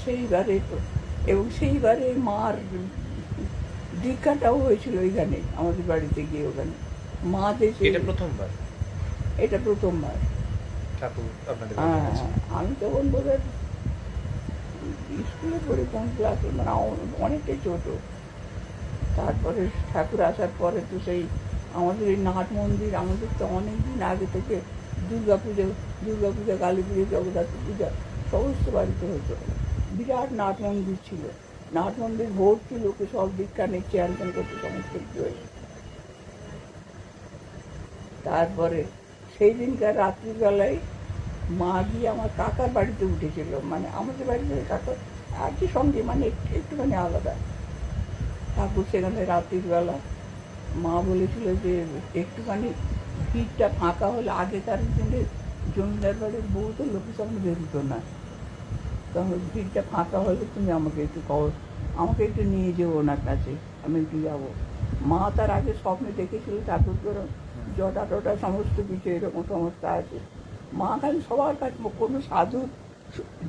সেইবারে এবং সেইবারে মার দীক্ষাটাও হয়েছিল ওইখানে আমাদের বাড়িতে গিয়ে। ওখানে মা দেশে এটা প্রথমবার। হ্যাঁ, আমি তখন বোধহয় স্কুলে পড়ি কোন ক্লাসে, মানে অনেকটাই ছোট। তারপরে ঠাকুর আসার পরে তো সেই আমাদের এই নাট মন্দির, আমাদের তো অনেক দিন আগে থেকে দুর্গা পূজা, কালী পুজো, জগদ্ধাত্রী পূজা সমস্ত বাড়িতে হতো। বিরাট নাট মন্দির ছিল, নাট মন্দির ভর্তি লোকে, সব দীক্ষা নিচ্ছে, আলোচনা করতে, সমস্ত কিছু হয়েছে। তারপরে সেই দিনকার রাত্রিবেলায় মা গিয়ে আমার কাকার বাড়িতে উঠেছিল, মানে আমাদের বাড়িতে কাকার আর কি সঙ্গে, মানে একটুখানি আলাদা ঠাকুর। সেখানে রাত্রির বেলা মা বলেছিল যে একটুখানি ভিড়টা ফাঁকা হলে, আগেকার দিনে জমিদার বাড়ির বউ তো লোকের সামনে বেরোতো না, তখন ভিড়টা ফাঁকা হলে তুমি আমাকে একটু নিয়ে যেও ওনার কাছে, আমি একটু যাবো। মা তার আগে স্বপ্নে দেখেছিল ঠাকুর করে জটা টটা সমস্ত কিছু এরকম সমস্ত আছে। মা খালি সবার কাছে, কোনো সাধুর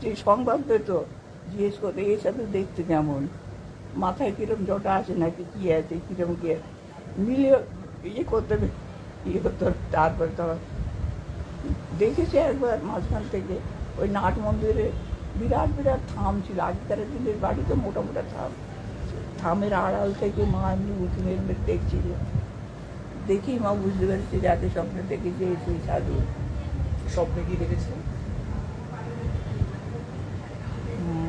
যে সংবাদ পেত জিজ্ঞেস করতে, এই সাধু দেখতে কেমন, মাথায় কিরম জটা আছে নাকি, কি আছে, কিরম কি মিলে করতে হতো। তারপরে তখন দেখেছে একবার মাঝখান থেকে ওই নাট মন্দিরে বিরাট বিরাট থাম ছিল, আগেকার দিনের বাড়ি তো মোটা মোটা থামের আড়াল থেকে মা এমনি উঠে দেখছিল। দেখি মা বুঝতে পেরেছি যাতে স্বপ্নে দেখেছে সেই সাধু। স্বপ্নে কি দেখেছে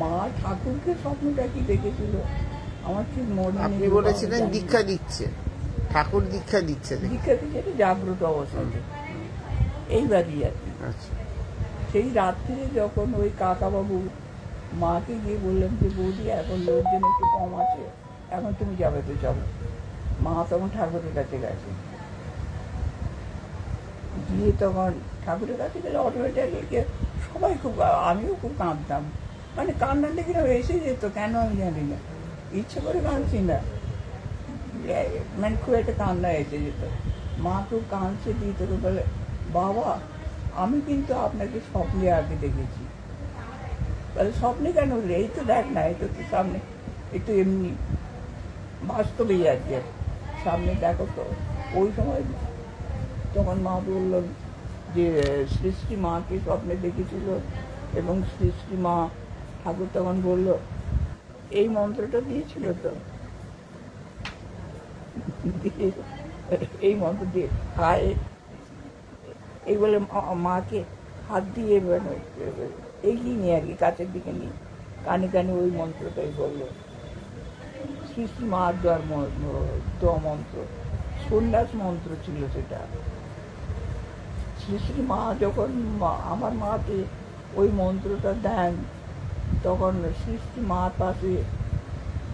মা? ঠাকুরকে স্বপ্নটা কি দেখেছিল আমার ঠিক মনে নেই। আপনি বলেছিলেন দীক্ষা দিচ্ছে, ঠাকুর দীক্ষা দিচ্ছে, জাগ্রত অবস্থাতে এইবারই আর কি। আচ্ছা, সেই রাত্রিরে যখন ওই কাকাবাবু মাকে গিয়ে বললেন যে বৌদি এখন লোকজন একটু কম আছে, এখন তুমি যাবে তো চলো। মা তখন ঠাকুরের কাছে গেছে, গিয়ে তখন ঠাকুরের কাছে গেলে অটোমেটিক সবাই খুব, আমিও খুব কাঁদতাম, মানে কান্নার দেখে এসে যেত, কেন আমি জানি না, ইচ্ছে করে কাঁদছি না, মানে খুব একটা কান্না এসে যেত। মা খুব কাঁদছে, দিয়ে তোকে বলে বাবা আমি কিন্তু আপনাকে স্বপ্নে আগে দেখেছি। তাহলে স্বপ্নে কেন হলে, এই তো দেখ না, এই তো সামনে একটু এমনি বাস্তবেই আর কি, সামনে দেখো তো। ওই সময় তখন মা বলল যে সৃষ্টি মাকে স্বপ্নে দেখেছিল, এবং সৃষ্টি মা ঠাকুর তখন বলল এই মন্ত্রটা দিয়েছিল তো, এই মন্ত্র দিয়ে হায় এই বলে মাকে হাত দিয়ে এগিয়ে নিয়ে আর কি কাছের দিকে নিয়ে কানে কানে ওই মন্ত্রটাই বললো। সৃষ্টি মার দেওয়া মন্ত্র, সন্ন্যাস মন্ত্র ছিল সেটা। সৃষ্টি মা যখন আমার মাকে ওই মন্ত্রটা দেন, তখন সৃষ্টি মার পাশে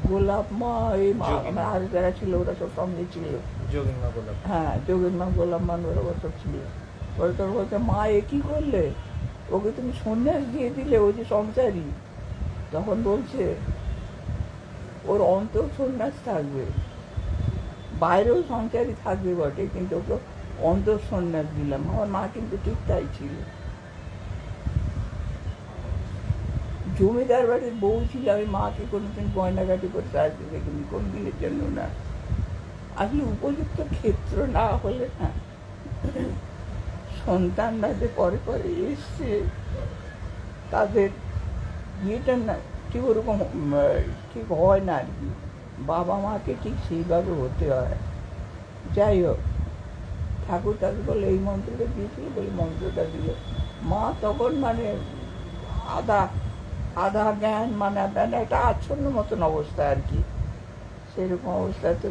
গোলাপ মা, এই মা আর যারা ছিল ওরা সব সঙ্গে ছিল, হ্যাঁ যোগেন মা, গোলাপ মা, ওরা সব ছিল। ওরা তোর বলছে মা এ কি করলে, ওকে তুমি সন্ন্যাস দিয়ে দিলে, ও যে সংসারী। তখন বলছে ওর অন্তর সন্ন্যাস থাকবে, বাইরেও সংসারী থাকবে বটে, কিন্তু ওকে অন্তর সন্ন্যাস দিলাম। আমার মা কিন্তু ঠিক তাই ছিল। জমিদার বাড়ির বউ ছিল, আমি মাকে কোনোদিন গয়নাগাটি করে সাহায্য দেখিনি, কোন দিনের জন্য না। আসলে উপযুক্ত ক্ষেত্র না হলে না, সন্তানরা যে পরে পরে এসছে তাদের ইয়েটা না ঠিক ওরকম ঠিক হয় না আর কি, বাবা মাকে ঠিক সেইভাবে হতে হয়। যাই হোক, ঠাকুর তাকে বলে এই মন্ত্রটা দিয়েছিল বলে মন্ত্রটা দিল। মা তখন মানে আধা জ্ঞান, মানে একটা আচ্ছন্ন মতন অবস্থা আর কি, সেরকম অবস্থাতে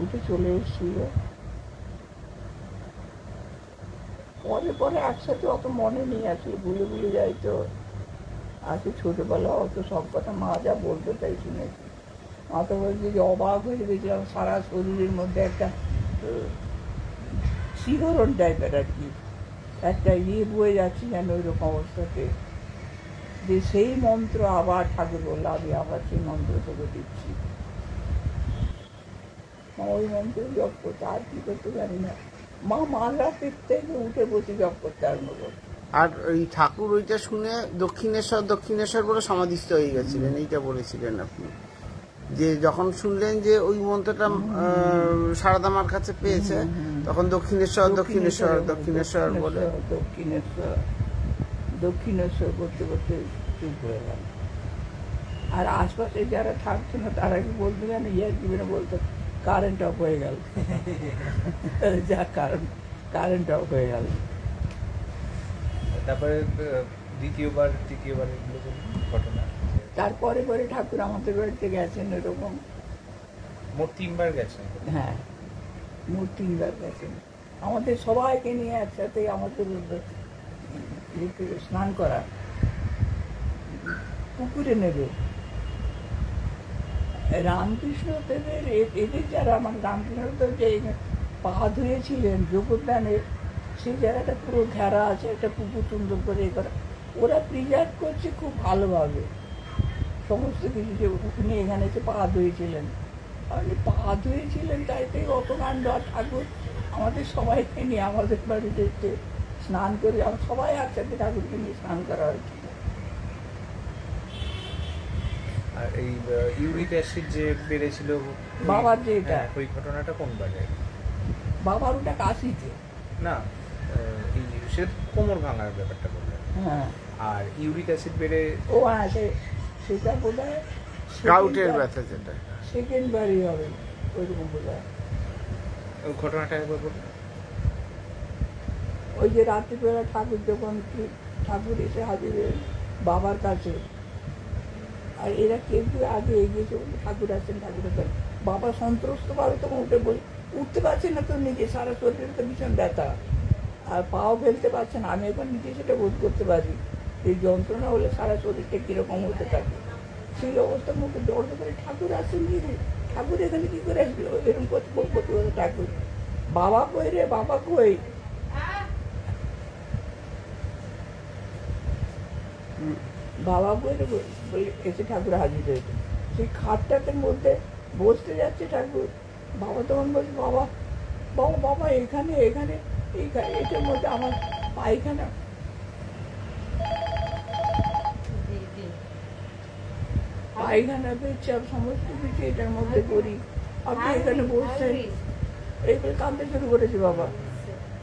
উঠে চলে এসেছিল। পরে পরে একসাথে অত মনে নেই, আসলে ভুলে ভুলে যাই তো। আজকে ছোটবেলা অত সব কথা মা যা বলতো তাই শুনেছি। মা তো বলছে যে অবাক হয়ে গেছিলাম, সারা শরীরের মধ্যে একটা শিহরণ টাইপের আর কি, একটা বয়ে যাচ্ছে যেন ওইরকম অবস্থাতে, যে সেই মন্ত্র আবার ঠাকুর বললো আমি আবার সেই মন্ত্র তোকে দিচ্ছি। মা ওই মন্ত্র জপ করতে, আর কি করতে জানি না। মা মাঝরাতের থেকে উঠে বসে জপ করতে আরম্ভ করতো। আর ওই ঠাকুর ওইটা শুনে দক্ষিণেশ্বর দক্ষিণেশ্বর বলে সমাধিস্থ হয়ে গেছিলেন, এইটা বলেছিলেন আপনি, যে যখন শুনলেন যে ওই মন্ত্রটা সারদা মার কাছে পেয়েছে তখন দক্ষিণেশ্বর দক্ষিণেশ্বর দক্ষিণেশ্বর বলে দক্ষিণেশ্বর দক্ষিণেশ্বর করতে করতে চুপ হয়ে গেল। আর আশপাশে যারা থাকতো না তারা কি বলতে জানে, ইয়ার জীবনে বলতো কারেন্ট অফ হয়ে গেল। যা কারেন্ট অফ হয়ে গেল। তারপরে তৃতীয়বার এগুলো ঘটনা, তারপরে পরে ঠাকুর আমাদের বাড়িতে গেছেন এরকম। মোট 3 বার গেছেন। হ্যাঁ, মোট 3 বার গেছেন। আমাদের সবাইকে নিয়ে একসাথে আমাদের স্নান করা, পুকুরে নেবে। রামকৃষ্ণ দেবের এদের যারা, মানে রামকৃষ্ণদেব যে পা ধুয়েছিলেন যোগদানের, সেই জায়গাটা পুরো ঘেরা আছে, একটা পুকুর সুন্দর করে এ করা, ওরা প্রিজার্ভ করছে খুব ভালোভাবে সমস্ত কিছু। যে উনি এখানে এসে পা ধুয়েছিলেন, আপনি পা ধুয়েছিলেন তাই থেকে অত কাণ্ড। আর ঠাকুর আমাদের সবাইকে নিয়ে আমাদের বাড়িতে এসে স্নান করে, আমরা সবাই একসাথে ঠাকুরকে নিয়ে স্নান করা হয়েছিল। আর এই ইউরিক অ্যাসিড যে বেড়েছিল বাবার যে এটা, ওই ঘটনাটা কোন বারে? বাবার ওটা কাশিতে। না, সে কোমর ভাঙার ব্যাপারটা বললেন। হ্যাঁ, আর ইউরিক অ্যাসিড বেড়ে, ও হ্যাঁ, সেটা বোধ হয় স্কাউটের ব্যথা, যেটা সেকেন্ড বারই হবে ওইরকম বোধ হয়। ওই ঘটনাটা একবার বলুন। ওই যে রাত্রিবেলা ঠাকুর যখন ঠাকুর এসে হাজির বাবার কাছে, আর এরা কেউ কেউ আগে এগিয়েছে, ঠাকুর আসছেন ঠাকুর আসছেন। বাবা সন্ত্রস্ত ভাবে তখন উঠতে পারছেন না তো নিজে, সারা শরীরে তো ভীষণ ব্যথা, আর পাও ফেলতে পারছেন। আমি এখন নিজে সেটা বোধ করতে পারি, এই যন্ত্রণা হলে সারা শরীরটা কিরকম হতে থাকে। সেই অবস্থার মধ্যে দৌড়তে পারে, ঠাকুর আসছেন কি রে, ঠাকুর এখানে কি করে আসলো, এরকম করতে বলতে ঠাকুর, বাবা কই রে, বাবা কই। বাবা বলে এসে ঠাকুর হাজির হয়েছে। সেই খাটটার মধ্যে বসতে যাচ্ছে ঠাকুর, বাবা তখন বলছে বাবা বাবা বাবা এখানে এখানে এটার মধ্যে আমার পায়খানা, পায়খানা পেচ্ছাপ সমস্ত কিছু এটার মধ্যে করি, আপনি এখানে বসছেন। এইগুলো কাঁদতে শুরু করেছে বাবা।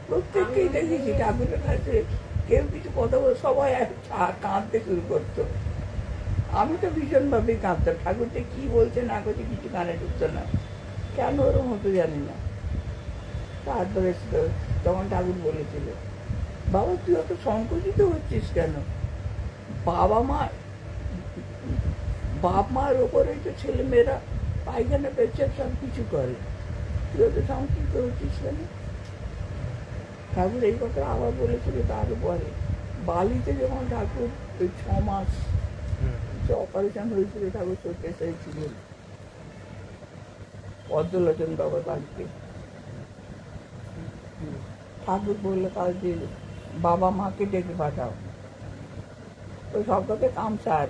প্রত্যেককেই দেখেছি ঠাকুরের কাছে কেউ কিছু কথা বলে সবাই কাঁদতে শুরু করতো। আমি তো ভীষণভাবেই কাঁদতাম, ঠাকুর যে কি বলছে না করছে কিছু কানে ঢুকতো না, কেন ওরকম হতো জানি না। তারপরে তখন ঠাকুর বলেছিল, বাবা তুই অত সংকুচিত হচ্ছিস কেন, বাবা বাপ মার ওপরে তো ছেলেমেয়েরা পায়খানা পেচ্ছাপ সব কিছু করে, তুই অত সংকুচিত হচ্ছিস কেন। ঠাকুর এই কথা আবার বলেছিল তারপরে বালিতে যখন ঠাকুর ওই 6 মাস যে অপারেশন হয়েছিল, ঠাকুর শয্যাশায়ী ছিলেন পদ্মলোচন বাবার বাড়িতে। ঠাকুর বললো কাল যে বাবা মাকে ডেকে পাঠাও, ওই শব্দকে কামসার।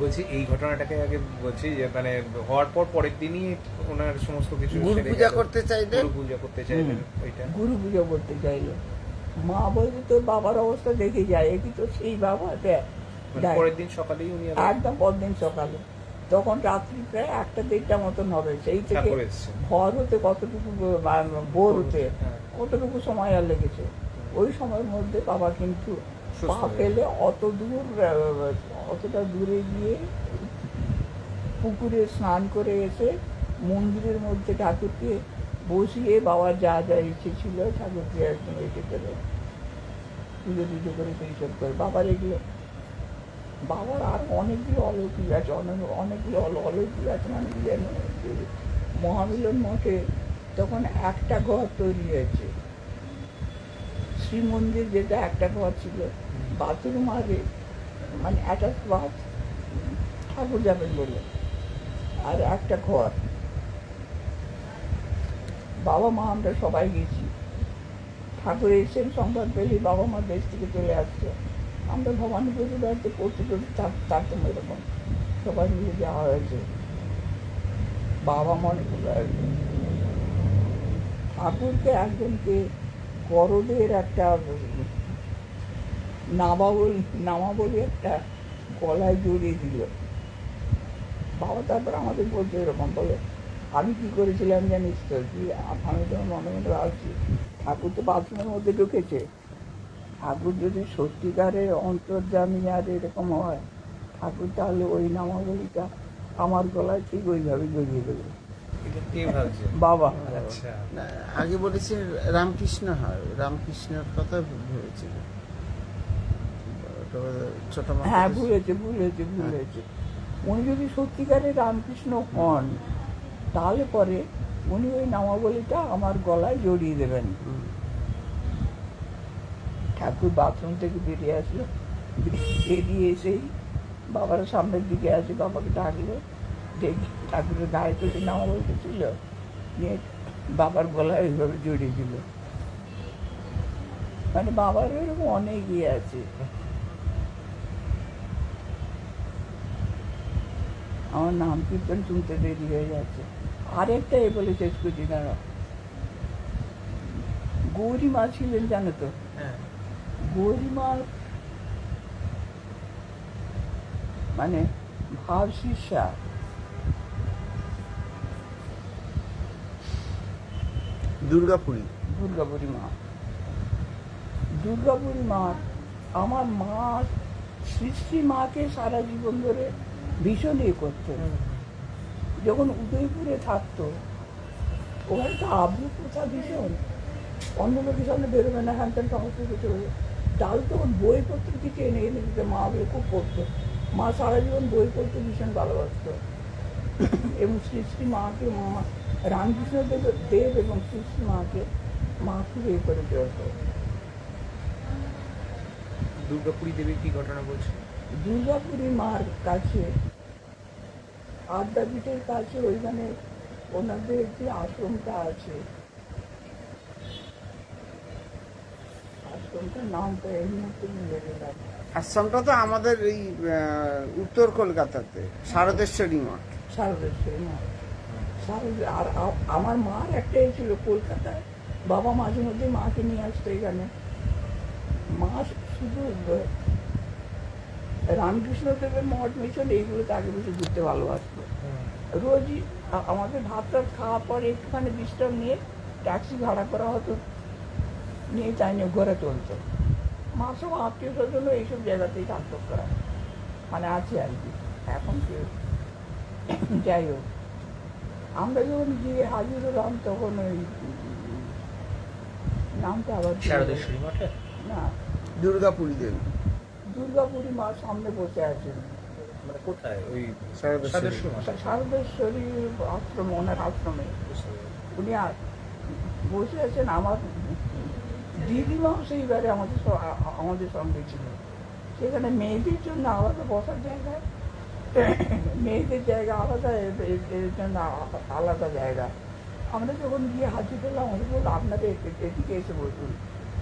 বলছি এই ঘটনাটাকে আগে বলছি যে মানে হওয়ার পরের দিনই ওনার সমস্ত কিছু গুরু পূজা করতে চাইলেন, ওইটা গুরু পূজা করতে চাইলো। মা বলছে তোর বাবার অবস্থা দেখে যায়, কি তো সেই বাবা দেখ। পরের দিন সকালেই উনি একদম পরদিন সকালে, তখন রাত্রি প্রায় 1টা-1:30টা মতন হবে। সেই থেকে ভোর হতে কতটুকু, ভোর হতে কতটুকু সময় আর লেগেছে, ওই সময়ের মধ্যে বাবা কিন্তু পা ফেলে অতটা দূরে গিয়ে পুকুরে স্নান করে এসে মন্দিরের মধ্যে ঠাকুরকে বসিয়ে বাবার যা যা ইচ্ছে ছিল ঠাকুরকে একদম এসে করে পুজো টুজো করে এইসব করে বাবার এগুলো। বাবার আর অনেকগুলো অলৌকিক আছে, অনেকগুলো অলৌকিক আছে। মানে কি জানো, মহামিলন মঠে তখন একটা ঘর তৈরি হয়েছে, শ্রীমন্দির যেটা একটা ঘর ছিল, বাথরুম আগে মানে অ্যাটাচ বাথ, ঠাকুর যাবেন বলে, আর একটা ঘর। বাবা মা আমরা সবাই গেছি, ঠাকুর এসেছেন সংবাদ পেলে বাবা মা দেশ থেকে চলে আসছে। আমরা ভবানীপুরের বাড়িতে পড়তে থাকতাম, এরকম সবাই মিলে যাওয়া হয়েছে। বাবা মনে করে ঠাকুরকে একজনকে করদের একটা নামাবলী একটা গলায় জড়িয়ে দিল বাবা। তারপর আমাদের বলছে এরকম বলে, আমি কি করেছিলাম জানিস তো, কি আমি তো মনে মনে ভাবছি ঠাকুর তো বাথরুমের মধ্যে ঢুকেছে, ঠাকুর যদি সত্যিকারের অন্তর্যামী আর এরকম হয়, ঠাকুর তাহলে ওই নামাবলীটা আমার গলায় ঠিক ওইভাবে জড়িয়ে দেবে। এটা কে ভাবছে? বাবা। আচ্ছা, না, আগে বলেছি রামকৃষ্ণ হয়, রামকৃষ্ণের কথা ভেবেছিল। ছোট মা হ্যাঁ, ভুলেছে। উনি যদি সত্যিকারের রামকৃষ্ণ হন তাহলে পরে উনি ওই নামাবলীটা আমার গলায় জড়িয়ে দেবেন। ঠাকুর বাথরুম থেকে বেরিয়ে আসলো, বেরিয়ে এসেই বাবার সামনের দিকে আসে, বাবাকে ডাকলো, দেখি ঠাকুরের গায়ে তো সে নামাবলীটা ছিল, নিয়ে বাবার গলায় ওইভাবে জড়িয়ে দিল। মানে বাবার এরকম অনেক ইয়ে আছে। আমার নাম কীর্তন শুনতে দেরি হয়ে যাচ্ছে। আরেকটা এ বলে শেষ করছি না, গৌরী মা ছিলেন জানো তো? হ্যাঁ, গৌরী মা মানে ভাব শিষ্যা। দুর্গাপুরী মা আমার মা সৃষ্টি মাকে সারা জীবন ধরে ভীষণ ইয়ে করতো। যখন উদয়পুরে থাকতো ওখানে তো আবু প্রথা ভীষণ, অন্য লোকের সামনে বেরোবে না, হ্যান ত্যান সমস্ত কিছু হয়ে ডাল তখন বইপত্র কিছু এনে এনে দিতে মা খুব পড়তো। মা সারা জীবন বই পড়তে ভীষণ ভালোবাসত। এবং সৃষ্টি মাকে মা রামকৃষ্ণ দেব এবং সৃষ্টি মাকে মা খুব ইয়ে করে চলত। দুর্গাপুরী দেবীর কি ঘটনা বলছে? দুর্গাপুরী মার কাছে আদ্যাপীঠের কাছে ওইখানে ওনাদের যে আশ্রমটা আছে, আশ্রমটার নামটা এই মুহূর্তে মিলে গেলাম। আশ্রমটা তো আমাদের এই উত্তর কলকাতাতে শারদেশ্বরী মঠ। শারদেশ্বরী মা, আর আমার মার একটাই ছিল কলকাতায়, বাবা মাঝে মধ্যে মাকে নিয়ে আসতো এখানে। মা শুধু রামকৃষ্ণ দেবের মঠ মিশন এইগুলোতে আগে বসে ঘুরতে ভালোবাসতো। রোজই আমাদের ভাত টাত খাওয়ার পরে একটুখানি বিশ্রাম নিয়ে ট্যাক্সি ভাড়া করা হতো, নিয়ে চাইনি ঘরে চলতো। মা সব আত্মীয় স্বজন এইসব জায়গাতেই থাকতো প্রায়, মানে আছে আর কি। এখন কেউ যাই হোক, আমরা যখন গিয়ে হাজির হলাম তখন ওই নামটা আবার শারদেশ্বরী মঠে না, দুর্গাপুরী দেবী। দুর্গাপুরী মা সামনে বসে আছেন। মানে কোথায়? ওই শারদেশ্বরী শারদেশ্বরী আশ্রম, ওনার আশ্রমে উনি বসে আছেন। আমার দিদিমাও সেইবারে আমাদের সঙ্গে ছিল। সেখানে মেয়েদের জন্য আলাদা বসার জায়গা, মেয়েদের জায়গা আলাদা, এর জন্য আলাদা জায়গা। আমরা যখন গিয়ে হাজির হলাম আমাদের বললো আপনাদের এদিকে এসে বসুন।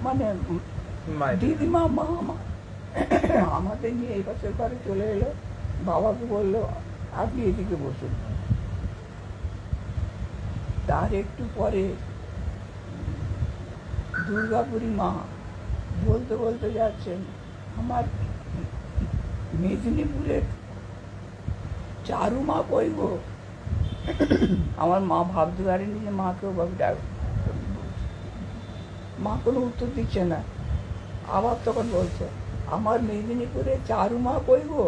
মানে দিদিমা মা আমাদের নিয়ে এই পাশের ঘরে চলে এলো, বাবাকে বললো আপনি এদিকে বসুন। তার একটু পরে দুর্গাপুরী মা বলতে বলতে যাচ্ছেন, আমার মেদিনীপুরের চারু মা কই গো। আমার মা ভাবতে পারেনি যে মাকেও ভাবে ডাক, মা কোনো উত্তর দিচ্ছে না। আবার তখন বলছে, আমার মেদিনীপুরে চারু মা কই গো।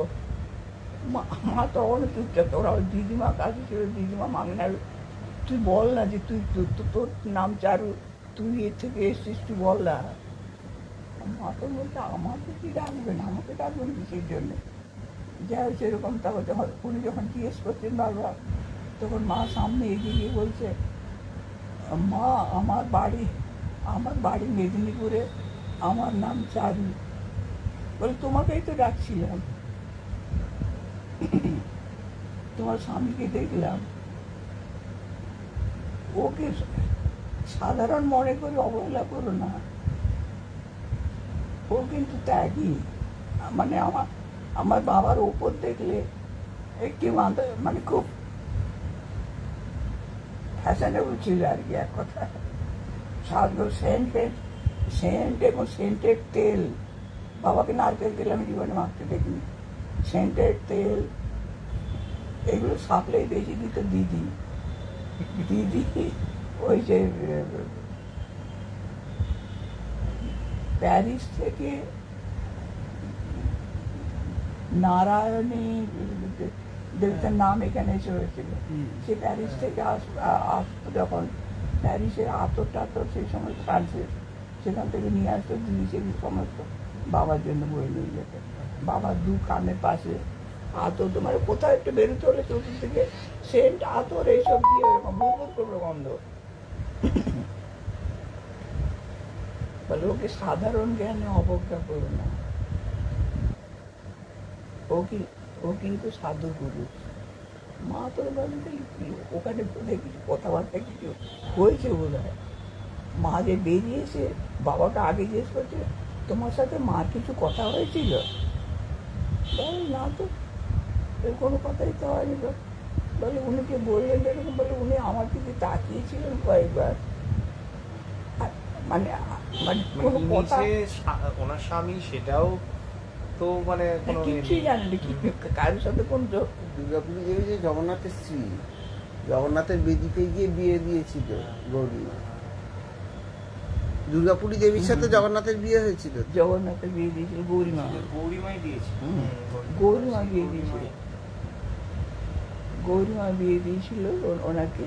মা তখন চুপচাপ, ওরা দিদিমা কাছে ছিল, দিদিমা মাংনা, তুই বল না যে তুই তোর নাম চারু, তুই এর থেকে এসছিস, তুই বল না। মা তো বলছে আমাকে কি ডাকবেন, আমাকে ডাকবেন কিসের জন্য। যাই হোক সেরকম। তারপর যখন উনি যখন জিজ্ঞেস করছেন বারবার, তখন মা সামনে এগিয়ে গিয়ে বলছে, মা আমার বাড়ি মেদিনীপুরে, আমার নাম চারু। বলে তোমাকেই তো ডাকছিলাম, তোমার স্বামীকে দেখলাম, ওকে সাধারণ মনে করে অবহেলা করো না, ও কিন্তু ত্যাগী। মানে আমার বাবার ওপর দেখলে একটি মানে খুব ফ্যাশনেবল ছিল আর কি, এক কথা। সাজগোজ সেন্ট সেন্ট এবং সেন্টের তেল, বাবাকে নারকেল তেল আমি জীবনে মাখতে দেখিনি। সেন্টের তেল এগুলো সাপ্লাই বেশি দিত দিদি। দিদি ওই যে প্যারিস থেকে নারায়ণী দেবতার নাম এখানে এসে হয়েছিল। সে প্যারিস থেকে আসতো যখন, প্যারিসের আতর টাতর সেই সময় ফ্রান্সের, সেখান থেকে নিয়ে আসতো দিদি, সেগুলো সমস্ত বাবার জন্য বয়ে নিয়ে যেত। বাবার দু কানের পাশে আতর, তোমার কোথাও একটু বেরোতে হলে চতুর থেকে সেন্ট আতর এইসব দিয়ে এরকম বুড়বুড় করবে গন্ধ। বলে ওকে সাধারণ জ্ঞানে অবজ্ঞা করো না, ও কিন্তু সাধু পুরুষ। মা তোর বলতে ওখানে বোধহয় কিছু কথাবার্তা কিছু হয়েছে বোধ হয়। মা যে বেরিয়েছে, বাবাকে আগে জিজ্ঞেস করছে তোমার সাথে মার কিছু কথা হয়েছিল? না তো, এর কোনো কথাই তো হয়নি। বলে উনি কে বললেন এরকম? বলে উনি আমার দিকে তাকিয়েছিলেন কয়েকবার। মানে মানে কোনো কথা, ওনার স্বামী সেটাও তো মানে কোনো কিছুই জানে না, কি কারোর সাথে কোন দুর্গাপুরী দেবী যে জগন্নাথের স্ত্রী, জগন্নাথের বেদিতে গিয়ে বিয়ে দিয়েছিল গৌরীমা। দুর্গাপুরী দেবীর সাথে জগন্নাথের বিয়ে হয়েছিল। জগন্নাথের বিয়ে দিয়েছিল গৌরীমা, গৌরীমাই দিয়েছে। গৌরীমা বিয়ে দিয়েছিল, গৌরীমা বিয়ে দিয়েছিল ওনাকে।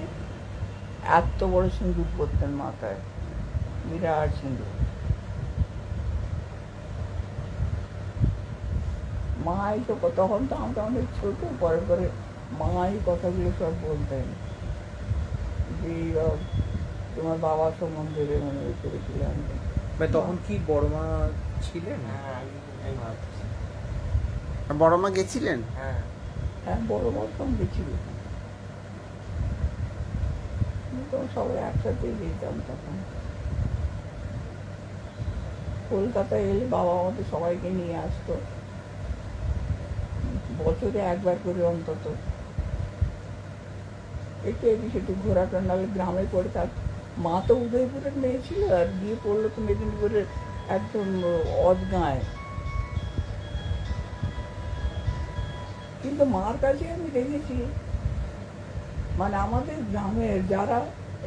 এত বড় সিঁদুর পরতেন মাথায়, বিরাট সিঁদুর। মাই তো তখন তো আমরা অনেক ছোট, পরে পরে মাই কথাগুলো সব বলতেন যে তোমার বাবা সম্বন্ধে মানে করেছিলেন। তখন কি বড় মা ছিলেন? বড় মা গেছিলেন? হ্যাঁ, বড় মার সঙ্গে ছিল, সবাই একসাথেই যেতাম তখন। কলকাতায় এলে বাবা আমাদের সবাইকে নিয়ে আসতো, বছরে একবার করে অন্তত। একটু এদিকে একটু ঘোরাটা, নাহলে গ্রামে পড়ে থাক। মা তো উদয়পুরের মেয়ে ছিল, আর গিয়ে পড়লো তো মেদিনীপুরের একদম অদগাঁয়। কিন্তু মার কাছে আমি দেখেছি, মানে আমাদের গ্রামের যারা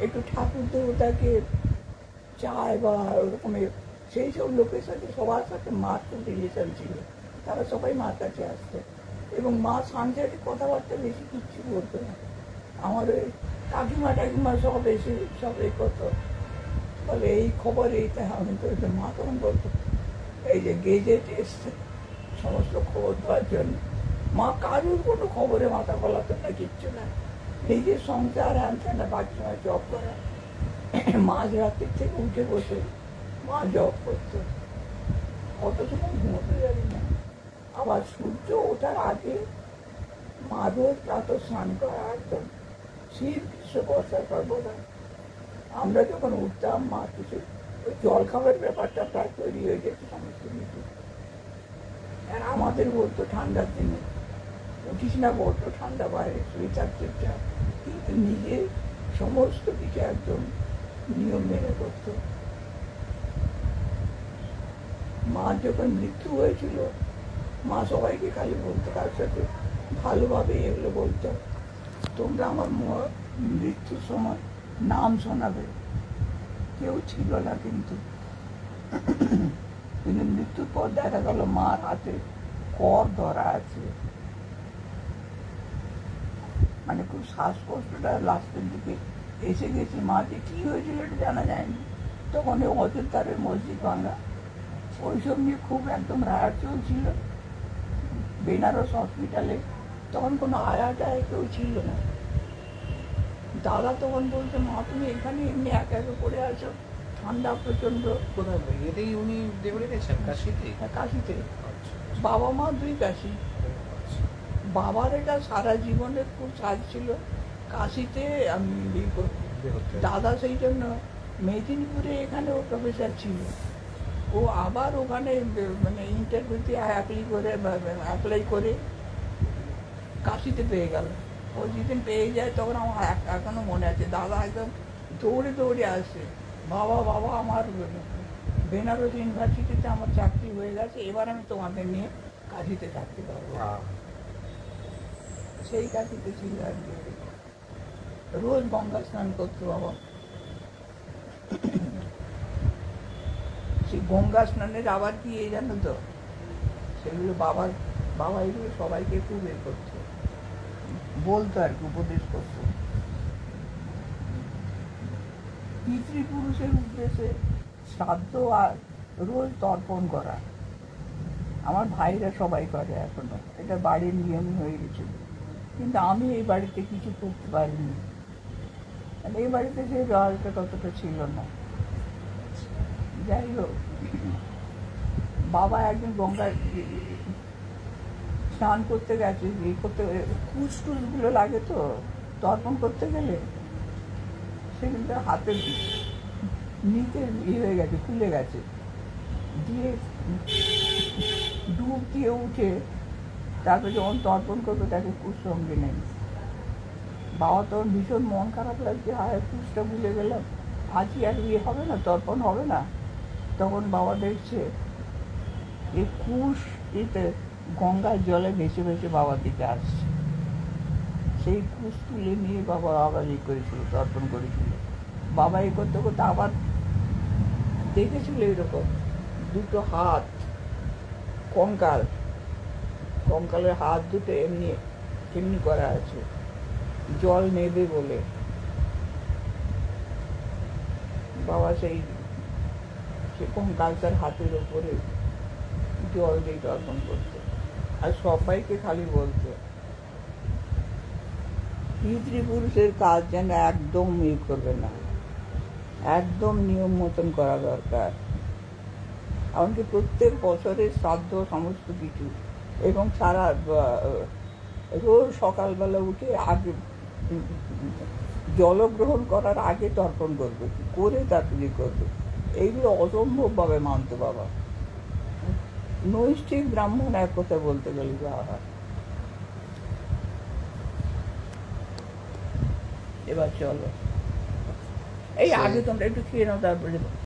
একটু ঠাকুর দেবতাকে চায় বা ওরকম, সেই সব লোকের সাথে সবার সাথে মার খুব রিলেশন ছিল। তারা সবাই মার কাছে আসতো, এবং মা সাংসারিক কথাবার্তা বেশি কিচ্ছু বলতো না। আমার ওই কাকিমা সব এসে সব এই করতো, বলে এই খবর এইটা। আমি তো মা তখন বলতো এই যে গেজেট এসছে সমস্ত খবর দেওয়ার জন্য। মা কারুর কোনো খবরে মাথা ফলাতো না, কিচ্ছু না। নিজের সংসার আনছে না, বাকি সময় জব করা। মাঝ রাত্রির থেকে উঠে বসে মা জব করতো, কত সময় ঘুমোতে যাবি না। আবার সূর্য ওঠার আগে মা রোজ প্রাতঃ স্নান করা, একদম শীত গ্রীষ্ম বর্ষার পর্বটা। আমরা যখন উঠতাম মা কিছু ওই জল খাবার ব্যাপারটা প্রায় তৈরি হয়ে যেত সমস্ত কিছু। আর আমাদের বলতো ঠান্ডার দিনে উঠিস না, বলতো ঠান্ডা বাইরে, শুয়ে থাকতে চাপ। কিন্তু নিজে সমস্ত কিছু একদম নিয়ম মেনে করতো। মা যখন মৃত্যু হয়েছিল, মা সবাইকে খালি বলতো, তার সাথে ভালোভাবে এগুলো বলতো, তোমরা আমার মৃত্যুর সময় নাম শোনাবে। কেউ ছিল না, কিন্তু মৃত্যুর পর দেখা গেল মার হাতে কর ধরা আছে। মানে খুব শ্বাসকষ্টটা লাস্টের দিকে এসে গেছে। মা যে কি হয়েছিল এটা জানা যায়নি। তখন এই অযোধ্যারের মসজিদ ভাঙা, ওইসব নিয়ে খুব একদম রায়াত চলছিল বেনারস হসপিটালে। তখন কোনো আয়া টায়া কেউ ছিল না। দাদা তখন বলতো, মা তুমি এখানে এমনি একা একা পড়ে আছো, ঠান্ডা প্রচন্ড। কোথায় এতেই উনি দেবরে গেছেন? কাশিতে? কাশিতে। বাবা মা দুই কাশি। বাবার এটা সারা জীবনের খুব সাজ ছিল কাশিতে আমি বিয়ে করবো। দাদা সেই জন্য মেদিনীপুরে এখানে ও প্রফেসর ছিল। ও আবার ওখানে মানে ইন্টারভিউতে অ্যাপ্লাই করে কাশিতে পেয়ে গেল। ও যেদিন পেয়ে যায় তখন আমার এখনো মনে আছে, দাদা একদম দৌড়ে দৌড়ে আসে, বাবা বাবা আমার বেনারস ইউনিভার্সিটিতে আমার চাকরি হয়ে গেছে, এবার আমি তোমাদের নিয়ে কাঁথিতে থাকতে পারবো। সেই কাঁথিতে ছিল আর কি। রোজ গঙ্গা স্নান করতো বাবা। সেই গঙ্গা স্নানের আবার কি এই জানো তো, সেগুলো বাবা এগুলো সবাইকে খুব এ করতো, বলতো আর কি, উপদেশ করতো। পিতৃপুরুষের উদ্দেশ্যে শ্রাদ্ধ আর রোজ তর্পণ করা আমার ভাইরা সবাই করে এখনো, এটা বাড়ির নিয়মই হয়ে গেছিল। কিন্তু আমি এই বাড়িতে কিছু করতে পারিনি, মানে এই বাড়িতে সেই রয়্যালটা ততটা ছিল না। যাই হোক, বাবা একদিন গঙ্গার স্নান করতে গেছে, কুচ টুচগুলো লাগে তো তর্পণ করতে গেলে, সেগুলো হাতে নিতে হয়ে গেছে, খুলে গেছে, দিয়ে ডুব দিয়ে উঠে তারপরে যখন তর্পণ করবে তাকে কুচ সঙ্গে নেই। বাবা তখন ভীষণ মন খারাপ লাগছে, হায় কুচটা ভুলে গেলাম, আজই আর ইয়ে হবে না, তর্পণ হবে না। তখন বাবা দেখছে এই কুশ এতে গঙ্গার জলে ভেসে ভেসে বাবার দিকে আসছে। সেই কুশ তুলে নিয়ে বাবা আবার ইয়ে করেছিল, তর্পণ করেছিল। বাবা এ করতে করতে আবার দেখেছিল এরকম দুটো হাত, কঙ্কালের হাত দুটো এমনি করা আছে, জল নেবে বলে। বাবা সেই কঙ্কালটার হাতের ওপরে জল দিয়ে তর্পণ করতো, আর সবাইকে খালি বলতো পিতৃপুরুষের কাজ যেন একদম ইয়ে করবে না, একদম নিয়ম মতন করা দরকার। এমনকি প্রত্যেক বছরের শ্রাদ্ধ সমস্ত কিছু, এবং সারা রোজ সকালবেলা উঠে আগে জলগ্রহণ করার আগে তর্পণ করবে, করে তারপরে করবে। এইগুলো অসম্ভবভাবে মানত বাবা। নৈষ্ঠিক ব্রাহ্মণ এক কথা বলতে গেলে বাবা। এবার চলো, এই আগে তোমরা একটু খেয়ে নাও, তারপরে